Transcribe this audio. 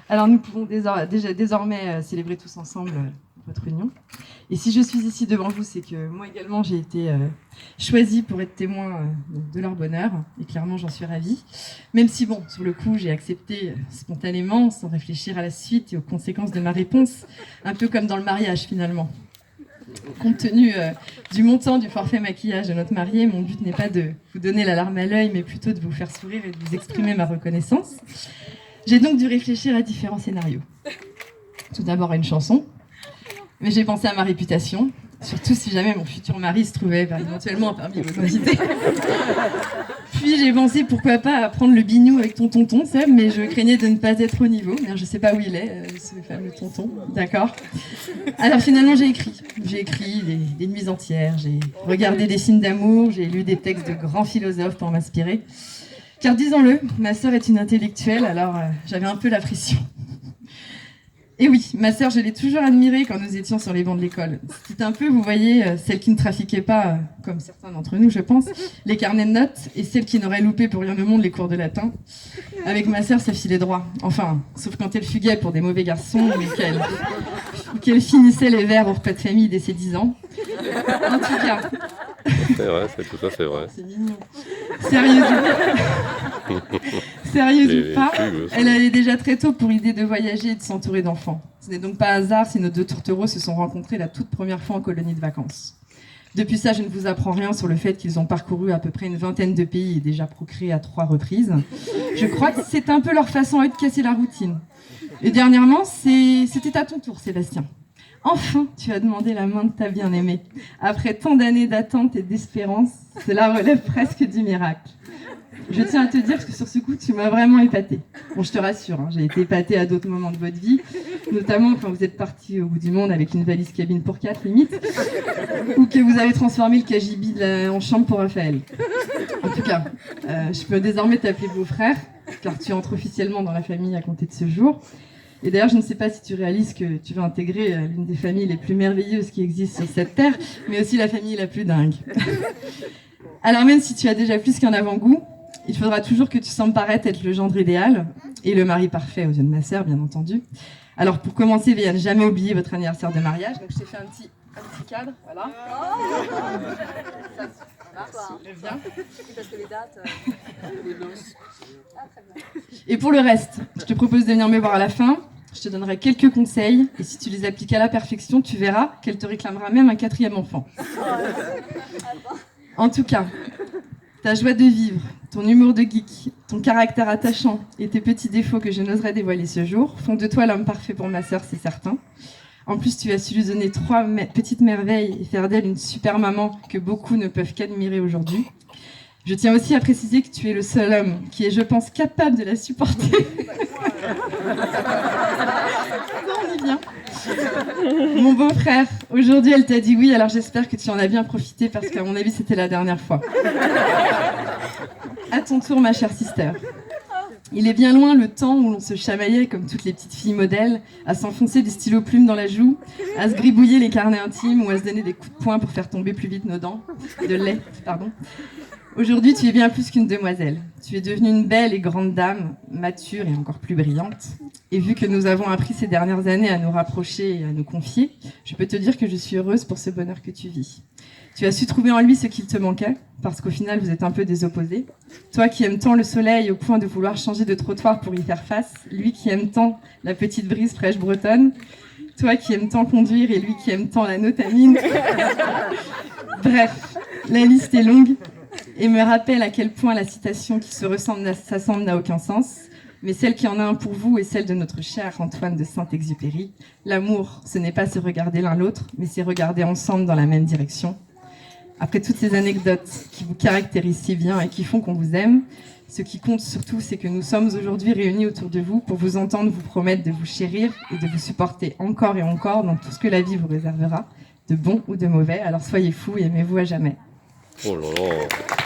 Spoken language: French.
Alors nous pouvons désormais célébrer tous ensemble votre union. Et si je suis ici devant vous, c'est que moi également j'ai été choisie pour être témoin de leur bonheur. Et clairement j'en suis ravie. Même si bon, sur le coup j'ai accepté spontanément, sans réfléchir à la suite et aux conséquences de ma réponse. Un peu comme dans le mariage finalement. Compte tenu du montant du forfait maquillage de notre mariée, mon but n'est pas de vous donner la larme à l'œil, mais plutôt de vous faire sourire et de vous exprimer ma reconnaissance. J'ai donc dû réfléchir à différents scénarios. Tout d'abord à une chanson, mais j'ai pensé à ma réputation, surtout si jamais mon futur mari se trouvait éventuellement parmi vos invités. Puis j'ai pensé pourquoi pas à prendre le bignou avec ton tonton, Seb, mais je craignais de ne pas être au niveau. Je sais pas où il est, ce fameux tonton, d'accord. Alors finalement j'ai écrit des nuits entières, j'ai regardé des signes d'amour, j'ai lu des textes de grands philosophes pour m'inspirer. Car disons-le, ma sœur est une intellectuelle, alors j'avais un peu la pression. Et oui, ma sœur, je l'ai toujours admirée quand nous étions sur les bancs de l'école. C'était un peu, vous voyez, celle qui ne trafiquait pas, comme certains d'entre nous, je pense, les carnets de notes, et celle qui n'aurait loupé pour rien au monde les cours de latin. Avec ma sœur, ça filait droit. Enfin, sauf quand elle fuguait pour des mauvais garçons, ou qu'elle finissait les vers au repas de famille dès ses 10 ans. En tout cas... C'est vrai, tout ça, c'est vrai. C'est mignon. Sérieuse ou pas, elle allait déjà très tôt pour l'idée de voyager et de s'entourer d'enfants. Ce n'est donc pas hasard si nos deux tourtereaux se sont rencontrés la toute première fois en colonie de vacances. Depuis ça, je ne vous apprends rien sur le fait qu'ils ont parcouru à peu près une vingtaine de pays et déjà procréé à 3 reprises. Je crois que c'est un peu leur façon à eux de casser la routine. Et dernièrement, c'était à ton tour, Sébastien. Enfin, tu as demandé la main de ta bien-aimée. Après tant d'années d'attente et d'espérance, cela relève presque du miracle. Je tiens à te dire que sur ce coup, tu m'as vraiment épatée. Bon, je te rassure, j'ai été épatée à d'autres moments de votre vie, notamment quand vous êtes partis au bout du monde avec une valise cabine pour 4, limite, ou que vous avez transformé le KGB en chambre pour Raphaël. En tout cas, je peux désormais t'appeler beau-frère, car tu entres officiellement dans la famille à compter de ce jour. Et d'ailleurs, je ne sais pas si tu réalises que tu vas intégrer l'une des familles les plus merveilleuses qui existent sur cette terre, mais aussi la famille la plus dingue. Alors même si tu as déjà plus qu'un avant-goût, il faudra toujours que tu sembles paraître être le gendre idéal et le mari parfait aux yeux de ma sœur, bien entendu. Alors pour commencer, veillez à ne jamais oublier votre anniversaire de mariage. Donc je t'ai fait un petit cadre, voilà. Bien. Parce que les dates... Et pour le reste, je te propose de venir me voir à la fin. Je te donnerai quelques conseils et si tu les appliques à la perfection, tu verras qu'elle te réclamera même un 4e enfant. En tout cas, ta joie de vivre, ton humour de geek, ton caractère attachant et tes petits défauts que je n'oserais dévoiler ce jour font de toi l'homme parfait pour ma sœur, c'est certain. En plus, tu as su lui donner 3 petites merveilles et faire d'elle une super maman que beaucoup ne peuvent qu'admirer aujourd'hui. Je tiens aussi à préciser que tu es le seul homme qui est, je pense, capable de la supporter. On y vient. Mon beau-frère, aujourd'hui elle t'a dit oui, alors j'espère que tu en as bien profité parce qu'à mon avis c'était la dernière fois. À ton tour, ma chère sister. Il est bien loin le temps où l'on se chamaillait comme toutes les petites filles modèles, à s'enfoncer des stylos plumes dans la joue, à se gribouiller les carnets intimes ou à se donner des coups de poing pour faire tomber plus vite nos dents. De lait, pardon. Aujourd'hui, tu es bien plus qu'une demoiselle. Tu es devenue une belle et grande dame, mature et encore plus brillante. Et vu que nous avons appris ces dernières années à nous rapprocher et à nous confier, je peux te dire que je suis heureuse pour ce bonheur que tu vis. Tu as su trouver en lui ce qu'il te manquait, parce qu'au final, vous êtes un peu des opposés. Toi qui aimes tant le soleil au point de vouloir changer de trottoir pour y faire face, lui qui aime tant la petite brise fraîche bretonne, toi qui aimes tant conduire et lui qui aime tant la notamine. Bref, la liste est longue et me rappelle à quel point la citation qui se ressemble s'assemble n'a aucun sens. Mais celle qui en a un pour vous est celle de notre cher Antoine de Saint-Exupéry. L'amour, ce n'est pas se regarder l'un l'autre, mais c'est regarder ensemble dans la même direction. Après toutes ces anecdotes qui vous caractérisent si bien et qui font qu'on vous aime, ce qui compte surtout, c'est que nous sommes aujourd'hui réunis autour de vous pour vous entendre vous promettre de vous chérir et de vous supporter encore et encore dans tout ce que la vie vous réservera, de bon ou de mauvais. Alors soyez fous et aimez-vous à jamais. Oh là là.